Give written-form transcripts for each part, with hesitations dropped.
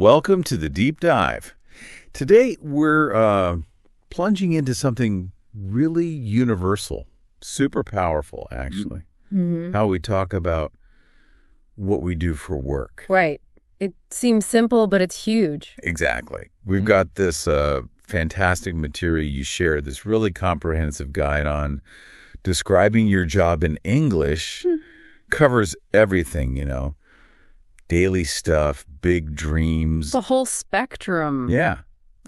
Welcome to the Deep Dive. Today, we're plunging into something really universal, super powerful, actually. Mm-hmm. How we talk about what we do for work. Right. It seems simple, but it's huge. Exactly. We've got this fantastic material you shared, this really comprehensive guide on describing your job in English. Covers everything, daily stuff, big dreams. The whole spectrum. Yeah.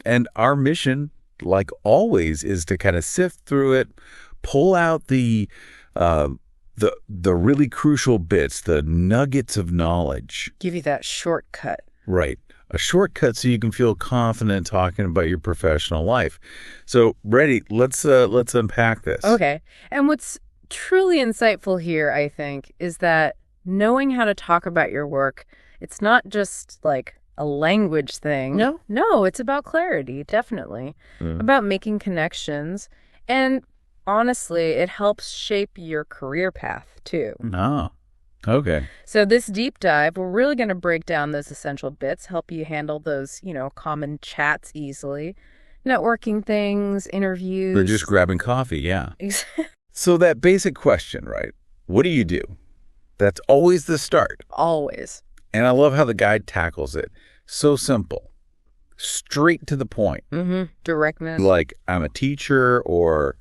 And our mission, like always, is to kind of sift through it, pull out the really crucial bits, the nuggets of knowledge. Give you that shortcut. Right. A shortcut so you can feel confident talking about your professional life. So, Reddy, let's unpack this. Okay. And what's truly insightful here, I think, is that knowing how to talk about your work, it's not just like a language thing. No, it's about clarity, definitely. About making connections. And honestly, it helps shape your career path, too. Oh, okay. So this deep dive, we're really going to break down those essential bits, help you handle those, common chats easily. Networking things, interviews. Or just grabbing coffee, yeah. So that basic question, right? What do you do? That's always the start. Always. And I love how the guide tackles it. So simple. Straight to the point. Mm-hmm. Directness. Like, I'm a teacher or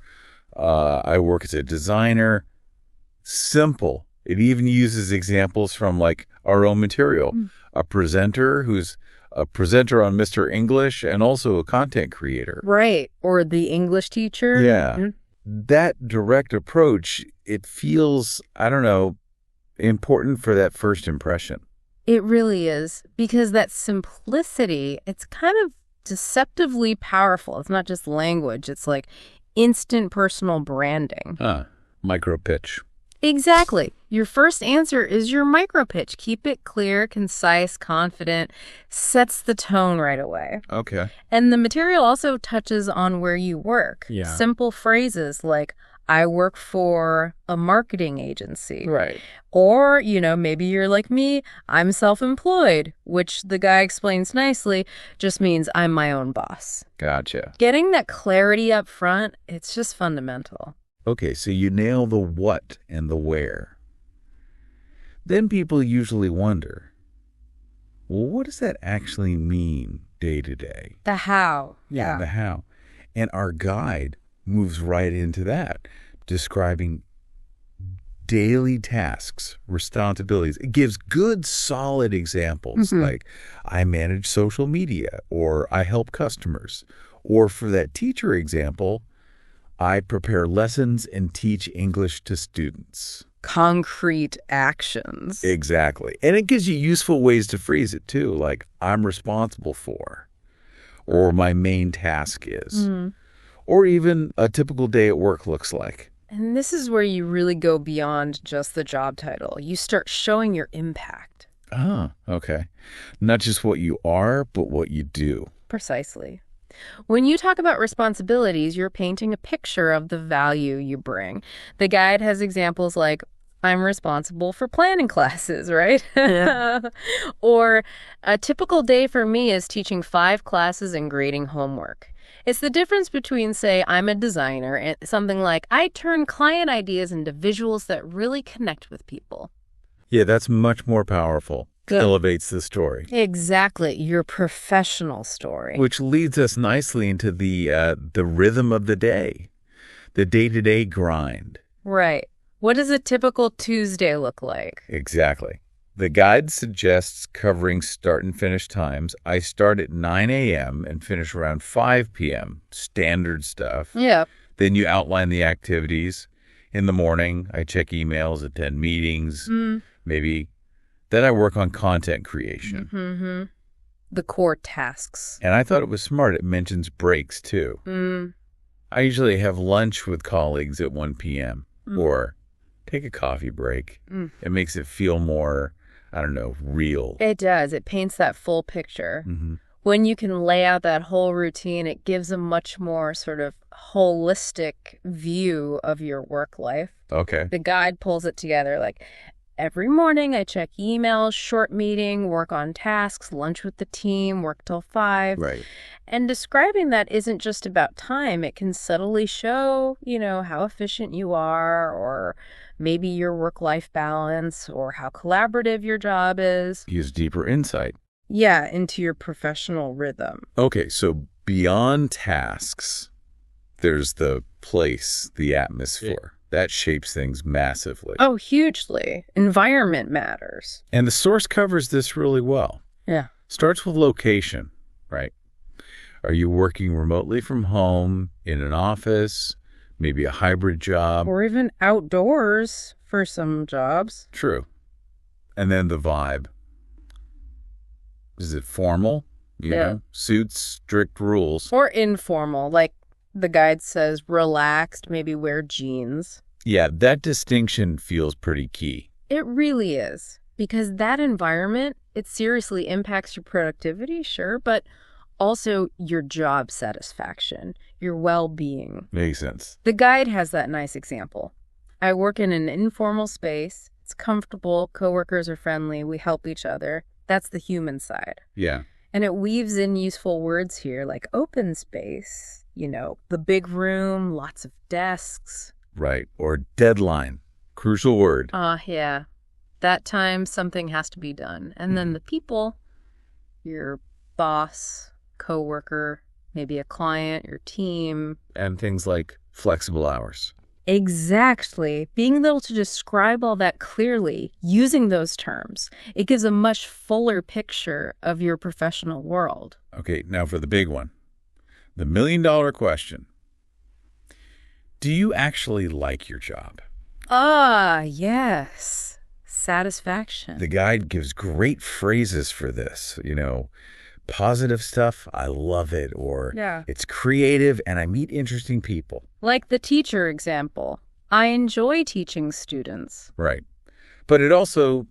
I work as a designer. Simple. It even uses examples from, like, our own material. A presenter who's a presenter on Mr. English and also a content creator. Right. Or the English teacher. Yeah. Mm-hmm. That direct approach, it feels, important for that first impression. It really is, because that simplicity, it's kind of deceptively powerful. It's not just language. It's like instant personal branding. Micro pitch. Exactly. Your first answer is your micro pitch. Keep it clear, concise, confident, sets the tone right away. Okay. And the material also touches on where you work. Yeah. Simple phrases like, I work for a marketing agency. Right. Or, maybe you're like me, I'm self-employed, which the guy explains nicely, just means I'm my own boss. Gotcha. Getting that clarity up front, it's just fundamental. Okay, so you nail the what and the where. Then people usually wonder, well, what does that actually mean day to day? The how. Yeah, the how. And our guide moves right into that, describing daily tasks, responsibilities. It gives good, solid examples like I manage social media or I help customers. Or for that teacher example, I prepare lessons and teach English to students. Concrete actions. Exactly. And it gives you useful ways to phrase it too, like I'm responsible for, or my main task is. Or even a typical day at work looks like. And this is where you really go beyond just the job title. You start showing your impact. Ah, okay. Not just what you are, but what you do. Precisely. When you talk about responsibilities, you're painting a picture of the value you bring. The guide has examples like, I'm responsible for planning classes, right? Yeah. Or a typical day for me is teaching 5 classes and grading homework. It's the difference between, say, I'm a designer and something like, I turn client ideas into visuals that really connect with people. Yeah, that's much more powerful. Good. Elevates the story. Exactly. Your professional story. Which leads us nicely into the rhythm of the day, the day-to-day grind. Right. What does a typical Tuesday look like? Exactly. The guide suggests covering start and finish times. I start at 9 a.m. and finish around 5 p.m. Standard stuff. Yeah. Then you outline the activities. In the morning, I check emails, attend meetings, maybe. Then I work on content creation. Mm-hmm. The core tasks. And I thought it was smart. It mentions breaks, too. I usually have lunch with colleagues at 1 p.m. or take a coffee break. It makes it feel more, real. It does. It paints that full picture. When you can lay out that whole routine, it gives a much more sort of holistic view of your work life. Okay. The guide pulls it together like, Every morning I check emails, short meeting, work on tasks, lunch with the team, work till 5. Right. And describing that isn't just about time. It can subtly show, how efficient you are, or maybe your work-life balance, or how collaborative your job is. Gives deeper insight. Yeah, into your professional rhythm. Okay, so beyond tasks, there's the place, the atmosphere. That shapes things massively. Oh, hugely. Environment matters. And the source covers this really well. Yeah. Starts with location, right? Are you working remotely from home, in an office, maybe a hybrid job? Or even outdoors for some jobs. True. And then the vibe. Is it formal? You know, suits, strict rules. Or informal, like the guide says, relaxed, maybe wear jeans. Yeah, that distinction feels pretty key. It really is. Because that environment, it seriously impacts your productivity, sure, but also your job satisfaction, your well-being. Makes sense. The guide has that nice example. I work in an informal space. It's comfortable. Coworkers are friendly. We help each other. That's the human side. Yeah. And it weaves in useful words here like open space, the big room, lots of desks. Right. Or deadline. Crucial word. Yeah. That time something has to be done. And then the people, your boss, coworker, maybe a client, your team. And things like flexible hours. Exactly. Being able to describe all that clearly, using those terms, it gives a much fuller picture of your professional world. Okay, now for the big one. The million-dollar question. Do you actually like your job? Yes. Satisfaction. The guide gives great phrases for this, positive stuff, I love it, or it's creative and I meet interesting people. Like the teacher example. I enjoy teaching students. Right. But it also,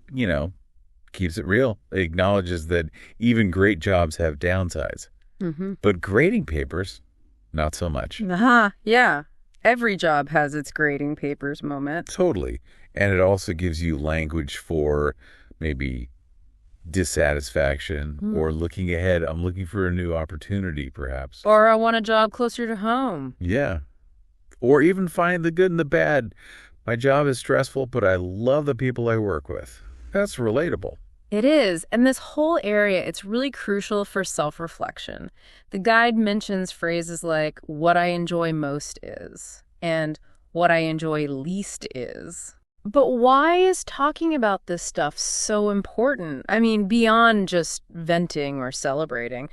keeps it real. It acknowledges that even great jobs have downsides. Mm-hmm. But grading papers, not so much. Yeah. Every job has its grading papers moment. Totally. And it also gives you language for maybe dissatisfaction or looking ahead. I'm looking for a new opportunity, perhaps. Or I want a job closer to home. Yeah. Or even find the good and the bad. My job is stressful, but I love the people I work with. That's relatable. It is. And this whole area, it's really crucial for self-reflection. The guide mentions phrases like, what I enjoy most is, and what I enjoy least is. But why is talking about this stuff so important? I mean, beyond just venting or celebrating.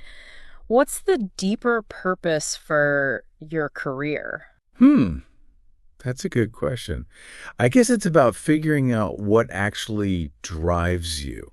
What's the deeper purpose for your career? That's a good question. I guess it's about figuring out what actually drives you.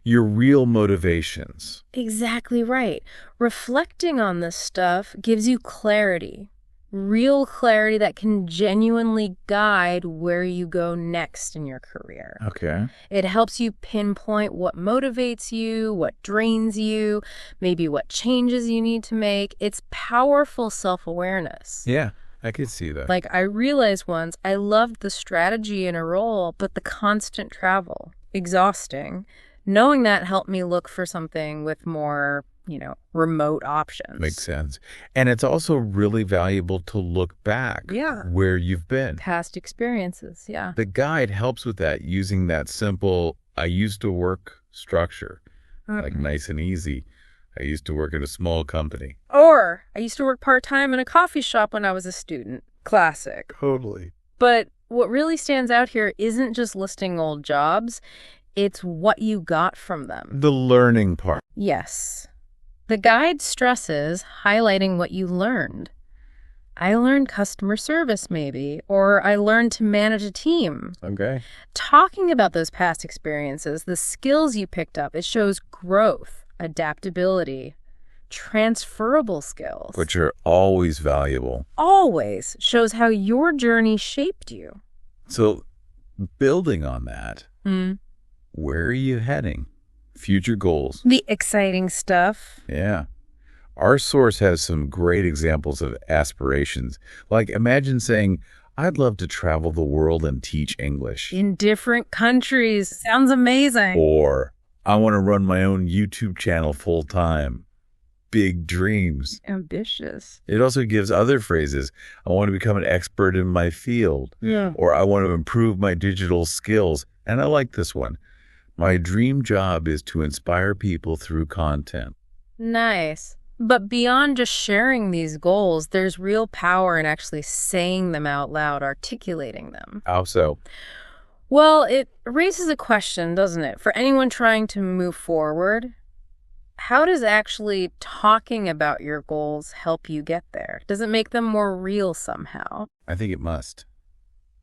Your real motivations. Exactly right. Reflecting on this stuff gives you clarity. Real clarity that can genuinely guide where you go next in your career. Okay. It helps you pinpoint what motivates you, what drains you, maybe what changes you need to make. It's powerful self-awareness. Yeah, I could see that. Like I realized once I loved the strategy in a role, but the constant travel, exhausting. Knowing that helped me look for something with more, remote options. Makes sense. And it's also really valuable to look back where you've been. Past experiences, yeah. The guide helps with that using that simple, I used to work structure, like nice and easy. I used to work at a small company. Or I used to work part-time in a coffee shop when I was a student. Classic. Totally. But what really stands out here isn't just listing old jobs. It's what you got from them. The learning part. Yes. The guide stresses highlighting what you learned. I learned customer service, maybe, or I learned to manage a team. Okay. Talking about those past experiences, the skills you picked up, it shows growth, adaptability, transferable skills. Which are always valuable. Always shows how your journey shaped you. So, building on that, where are you heading? Future goals. The exciting stuff. Yeah. Our source has some great examples of aspirations. Like, imagine saying, I'd love to travel the world and teach English. In different countries. Sounds amazing. Or I want to run my own YouTube channel full time. Big dreams. Ambitious. It also gives other phrases. I want to become an expert in my field. Yeah. Or I want to improve my digital skills. And I like this one. My dream job is to inspire people through content. Nice. But beyond just sharing these goals, there's real power in actually saying them out loud, articulating them. How so? Well, it raises a question, doesn't it? For anyone trying to move forward, how does actually talking about your goals help you get there? Does it make them more real somehow? I think it must.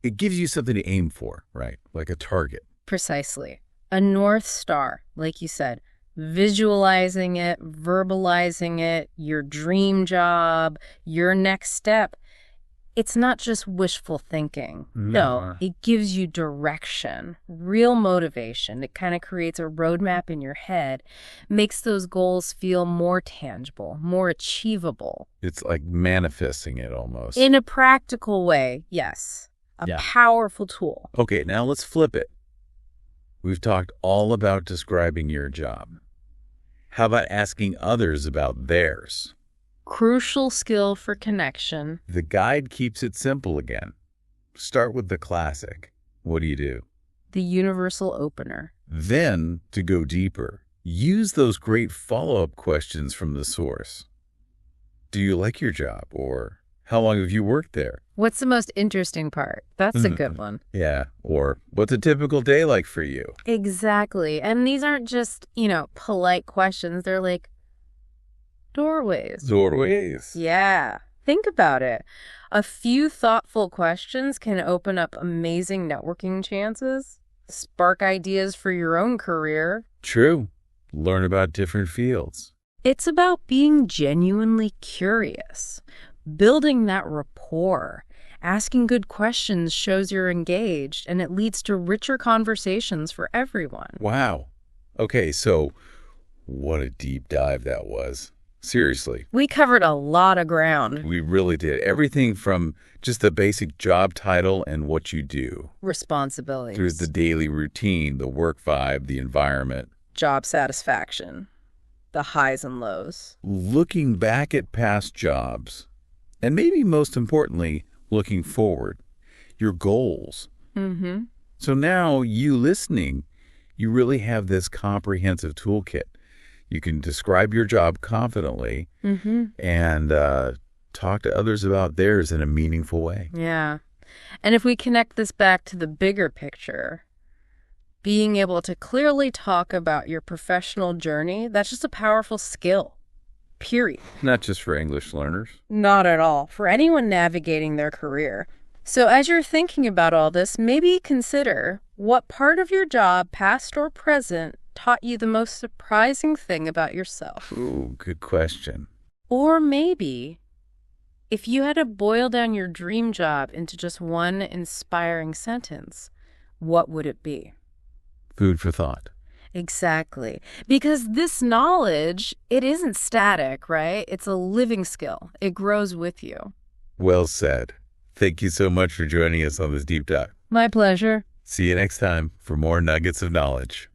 It gives you something to aim for, right? Like a target. Precisely. A North Star, like you said. Visualizing it, verbalizing it, your dream job, your next step. It's not just wishful thinking. No, it gives you direction, real motivation. It kind of creates a roadmap in your head, makes those goals feel more tangible, more achievable. It's like manifesting it almost. In a practical way, yes. A powerful tool. Okay, now let's flip it. We've talked all about describing your job. How about asking others about theirs? Crucial skill for connection. The guide keeps it simple again. Start with the classic. What do you do? The universal opener. Then, to go deeper, use those great follow-up questions from the source. Do you like your job? Or how long have you worked there? What's the most interesting part? That's a good one. Yeah. Or what's a typical day like for you? Exactly. And these aren't just, polite questions. They're like doorways. Doorways. Yeah. Think about it. A few thoughtful questions can open up amazing networking chances, spark ideas for your own career. True. Learn about different fields. It's about being genuinely curious. Building that rapport, asking good questions shows you're engaged, and it leads to richer conversations for everyone. Wow. Okay, so what a deep dive that was. Seriously. We covered a lot of ground. We really did. Everything from just the basic job title and what you do. Responsibilities. Through the daily routine, the work vibe, the environment. Job satisfaction. The highs and lows. Looking back at past jobs. And maybe most importantly, looking forward, your goals. So now you listening, you really have this comprehensive toolkit. You can describe your job confidently and talk to others about theirs in a meaningful way. Yeah. And if we connect this back to the bigger picture, being able to clearly talk about your professional journey, that's just a powerful skill. Period. Not just for English learners. Not at all. For anyone navigating their career. So as you're thinking about all this, maybe consider what part of your job, past or present, taught you the most surprising thing about yourself. Ooh, good question. Or maybe if you had to boil down your dream job into just one inspiring sentence, what would it be? Food for thought. Exactly. Because this knowledge, it isn't static, right? It's a living skill. It grows with you. Well said. Thank you so much for joining us on this deep dive. My pleasure. See you next time for more nuggets of knowledge.